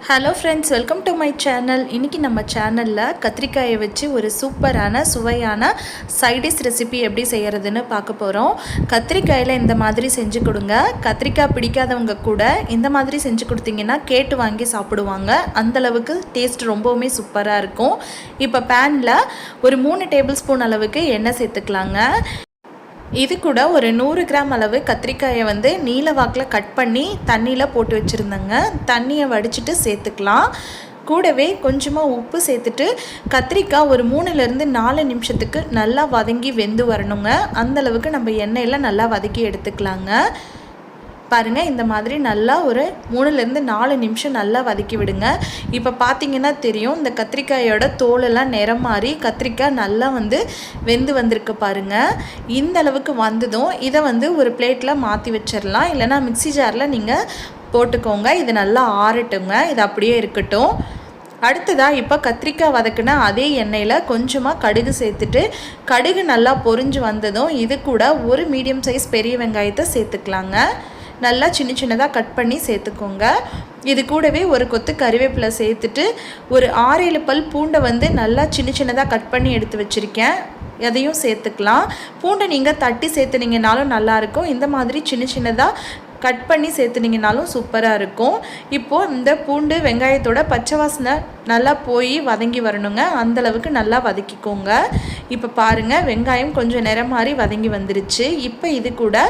Hello friends, welcome to my channel. இன்றைக்கி நம்ம சேனலில் கத்திரிக்காயை வச்சு ஒரு சூப்பரான சுவையான சைடிஷ் ரெசிபி எப்படி செய்கிறதுன்னு பார்க்க போகிறோம். கத்திரிக்காயில் இந்த மாதிரி செஞ்சு கொடுங்க. கத்திரிக்காய் பிடிக்காதவங்க கூட இந்த மாதிரி செஞ்சு கொடுத்தீங்கன்னா கேட்டு வாங்கி சாப்பிடுவாங்க. அந்தளவுக்கு டேஸ்ட் ரொம்பவுமே சூப்பராக இருக்கும். இப்போ பேனில் ஒரு 3 டேபிள் ஸ்பூன் அளவுக்கு எண்ணெய் சேர்த்துக்கலாங்க. இது கூட ஒரு 100 கிராம் அளவு கத்திரிக்காயை நீல வாக்கில் கட் பண்ணி தண்ணியில் போட்டு வச்சுருந்தேங்க. தண்ணியை வடிச்சிட்டு சேர்த்துக்கலாம். கூடவே கொஞ்சமாக உப்பு சேர்த்துட்டு கத்திரிக்காய் ஒரு 3லேருந்து 4 நிமிஷத்துக்கு நல்லா வதங்கி வெந்து வரணுங்க. அந்தளவுக்கு நம்ம எண்ணெயில் நல்லா வதக்கி எடுத்துக்கலாங்க. பாருங்கள், இந்த மாதிரி நல்லா ஒரு 3லேருந்து 4 நிமிஷம் நல்லா வதக்கி விடுங்க. இப்போ பார்த்தீங்கன்னா தெரியும், இந்த கத்திரிக்காயோட தோலெல்லாம் நிறம் மாறி கத்திரிக்காய் நல்லா வெந்து வந்திருக்கு பாருங்கள். இந்த அளவுக்கு வந்ததும் இதை ஒரு பிளேட்டில் மாற்றி வச்சிடலாம். இல்லைனா மிக்ஸி ஜாரில் நீங்கள் போட்டுக்கோங்க. இது நல்லா ஆறட்டுங்க. இது அப்படியே இருக்கட்டும். அடுத்ததாக இப்போ கத்திரிக்காய் வதக்குன அதே எண்ணெயில் கொஞ்சமாக கடுகு சேர்த்துட்டு கடுகு நல்லா பொரிஞ்சு வந்ததும் இது கூட ஒரு மீடியம் சைஸ் பெரிய வெங்காயத்தை சேர்த்துக்கலாங்க. நல்லா சின்ன சின்னதாக கட் பண்ணி சேர்த்துக்கோங்க. இது கூடவே ஒரு கொத்து கறிவேப்பிலை சேர்த்துட்டு ஒரு 6-7 பல் பூண்டை நல்லா சின்ன சின்னதாக கட் பண்ணி எடுத்து வச்சுருக்கேன். அதையும் சேர்த்துக்கலாம். பூண்டை நீங்கள் தட்டி சேர்த்துனீங்கனாலும் நல்லாயிருக்கும். இந்த மாதிரி சின்ன சின்னதாக கட் பண்ணி சேர்த்துனீங்கனாலும் சூப்பராக இருக்கும். இப்போது இந்த பூண்டு வெங்காயத்தோட பச்சை வாசனை நல்லா போய் வதங்கி வரணுங்க. அந்தளவுக்கு நல்லா வதக்கிக்கோங்க. இப்போ பாருங்கள், வெங்காயம் கொஞ்சம் நிறம் மாதிரி வதங்கி வந்துருச்சு. இப்போ இது கூட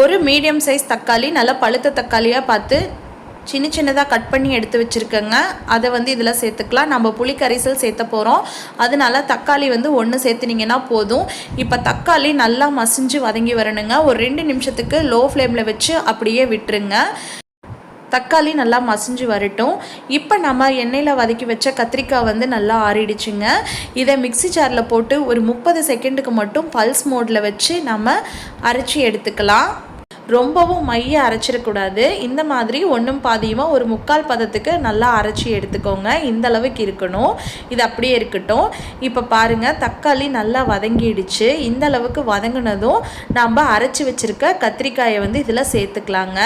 ஒரு மீடியம் சைஸ் தக்காளி, நல்லா பழுத்த தக்காளியாக பார்த்து சின்ன சின்னதாக கட் பண்ணி எடுத்து வச்சுருக்கேங்க. அதை இதில் சேர்த்துக்கலாம். நம்ம புளி கரைசல் சேர்த்த போகிறோம். அதனால தக்காளி 1 சேர்த்துனீங்கன்னா போதும். இப்போ தக்காளி நல்லா மசிஞ்சு வதங்கி வரணுங்க. ஒரு 2 நிமிஷத்துக்கு லோ ஃப்ளேமில் வச்சு அப்படியே விட்டுருங்க. தக்காளி நல்லா மசிஞ்சு வரட்டும். இப்போ நம்ம எண்ணெயில் வதக்கி வச்ச கத்திரிக்காய் நல்லா ஆறிடுச்சுங்க. இதை மிக்ஸி ஜாரில் போட்டு ஒரு 30 செகண்டுக்கு மட்டும் பல்ஸ் மோடில் வச்சு நம்ம அரைச்சி எடுத்துக்கலாம். ரொம்பவும் மைய அரைச்சிடக்கூடாது. இந்த மாதிரி ஒன்றும் பாதியமாக ஒரு 3/4 பதத்துக்கு நல்லா அரைச்சி எடுத்துக்கோங்க. இந்த அளவுக்கு இருக்கணும். இது அப்படியே இருக்கட்டும். இப்போ பாருங்கள், தக்காளி நல்லா வதங்கிடுச்சு. இந்த அளவுக்கு வதங்கினதும் நம்ம அரைச்சி வச்சுருக்க கத்திரிக்காயை இதில் சேர்த்துக்கலாங்க.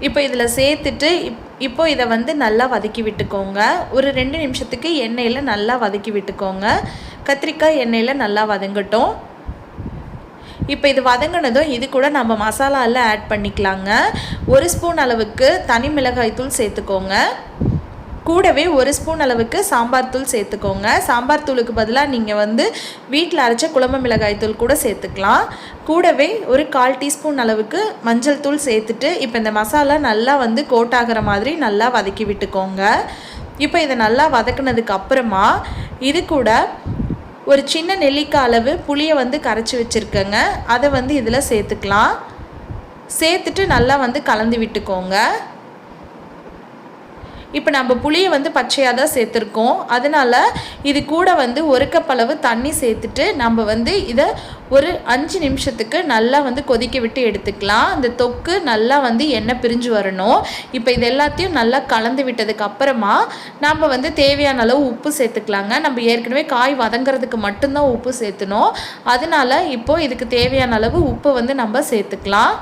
இப்போ இதில் சேர்த்துட்டு இப்போ இதை நல்லா வதக்கி விட்டுக்கோங்க. ஒரு 2 நிமிஷத்துக்கு எண்ணெயில் நல்லா வதக்கி விட்டுக்கோங்க. கத்திரிக்காய் எண்ணெயில் நல்லா வதங்கட்டும். இப்போ இது வதங்கினதும் இது கூட நம்ம மசாலா எல்லாம் ஆட் பண்ணிக்கலாங்க. 1 ஸ்பூன் அளவுக்கு தனி மிளகாய் தூள் சேர்த்துக்கோங்க. கூடவே 1 ஸ்பூன் அளவுக்கு சாம்பார் தூள் சேர்த்துக்கோங்க. சாம்பார் தூளுக்கு பதிலாக நீங்கள் வீட்டில் அரைச்ச குழம்பு மிளகாய் தூள் கூட சேர்த்துக்கலாம். கூடவே ஒரு 1/4 டீஸ்பூன் அளவுக்கு மஞ்சள் தூள் சேர்த்துட்டு இப்போ இந்த மசாலா நல்லா கோட் ஆகிற மாதிரி நல்லா வதக்கி விட்டுக்கோங்க. இப்போ இதை நல்லா வதக்குனதுக்கு அப்புறமா இது கூட ஒரு சின்ன நெல்லிக்காய் அளவு புளியை கரைச்சி வச்சுருக்கேங்க. அதை இதில் சேர்த்துக்கலாம். சேர்த்துட்டு நல்லா கலந்து விட்டுக்கோங்க. இப்போ நம்ம புளியை பச்சையாக தான் சேர்த்துருக்கோம். அதனால் இது கூட 1 கப் அளவு தண்ணி சேர்த்துட்டு நம்ம இதை ஒரு 5 நிமிஷத்துக்கு நல்லா கொதிக்க விட்டு எடுத்துக்கலாம். அந்த தொக்கு நல்லா எண்ணெய் பிரிஞ்சு வரணும். இப்போ இது எல்லாத்தையும் நல்லா கலந்து விட்டதுக்கு அப்புறமா நம்ம தேவையான அளவு உப்பு சேர்த்துக்கலாங்க. நம்ம ஏற்கனவே காய் வதங்கிறதுக்கு மட்டும்தான் உப்பு சேர்த்துனோம். அதனால் இப்போது இதுக்கு தேவையான அளவு உப்பு நம்ம சேர்த்துக்கலாம்.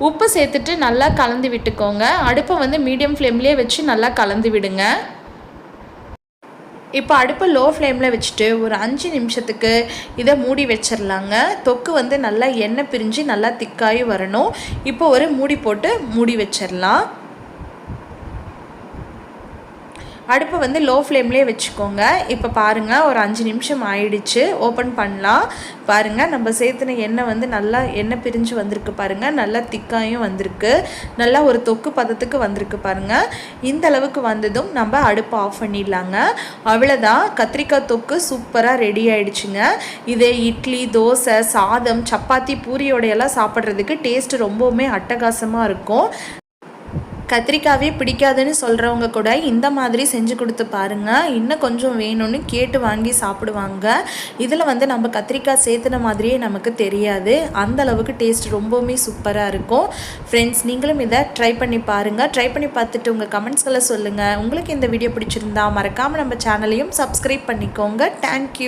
உப்பு சேர்த்துட்டு நல்லா கலந்து விட்டுக்கோங்க. அடுப்பை மீடியம் ஃப்ளேம்லேயே வச்சு நல்லா கலந்து விடுங்க. இப்போ அடுப்பை லோ ஃப்ளேமில் வச்சுட்டு ஒரு 5 நிமிஷத்துக்கு இதை மூடி வச்சிடலாங்க. தொக்கு நல்லா எண்ணெய் பிரிஞ்சு நல்லா திக்காகி வரணும். இப்போ ஒரு மூடி போட்டு மூடி வச்சிடலாம். அடுப்பை லோ ஃப்ளேம்லேயே வச்சுக்கோங்க. இப்போ பாருங்கள், ஒரு 5 நிமிஷம் ஆயிடுச்சு. ஓப்பன் பண்ணலாம். பாருங்கள், நம்ம சேர்த்துன எண்ணெய் நல்லா எண்ணெய் பிரிஞ்சு வந்திருக்கு பாருங்கள். நல்லா திக்காயும் வந்திருக்கு. நல்லா ஒரு தொக்கு பதத்துக்கு வந்திருக்கு பாருங்கள். இந்த அளவுக்கு வந்ததும் நம்ம அடுப்பை ஆஃப் பண்ணிடலாங்க. அவ்வளோதான், கத்திரிக்காய் தொக்கு சூப்பராக ரெடி ஆகிடுச்சுங்க. இது இட்லி, தோசை, சாதம், சப்பாத்தி, பூரியோடையெல்லாம் சாப்பிட்றதுக்கு டேஸ்ட்டு ரொம்பவுமே அட்டகாசமாக இருக்கும். கத்திரிக்காவே பிடிக்காதுன்னு சொல்கிறவங்க கூட இந்த மாதிரி செஞ்சு கொடுத்து பாருங்கள். இன்னும் கொஞ்சம் வேணும்னு கேட்டு வாங்கி சாப்பிடுவாங்க. இதில் நம்ம கத்திரிக்காய் சேர்த்துன மாதிரியே நமக்கு தெரியாது. அந்த அளவுக்கு டேஸ்ட் ரொம்பவுமே சூப்பராக இருக்கும். ஃப்ரெண்ட்ஸ், நீங்களும் இதை ட்ரை பண்ணி பாருங்கள். ட்ரை பண்ணி பார்த்துட்டு உங்கள் கமெண்ட்ஸ்களை சொல்லுங்கள். உங்களுக்கு இந்த வீடியோ பிடிச்சிருந்தா மறக்காமல் நம்ம சேனலையும் சப்ஸ்கிரைப் பண்ணிக்கோங்க. தேங்க்யூ.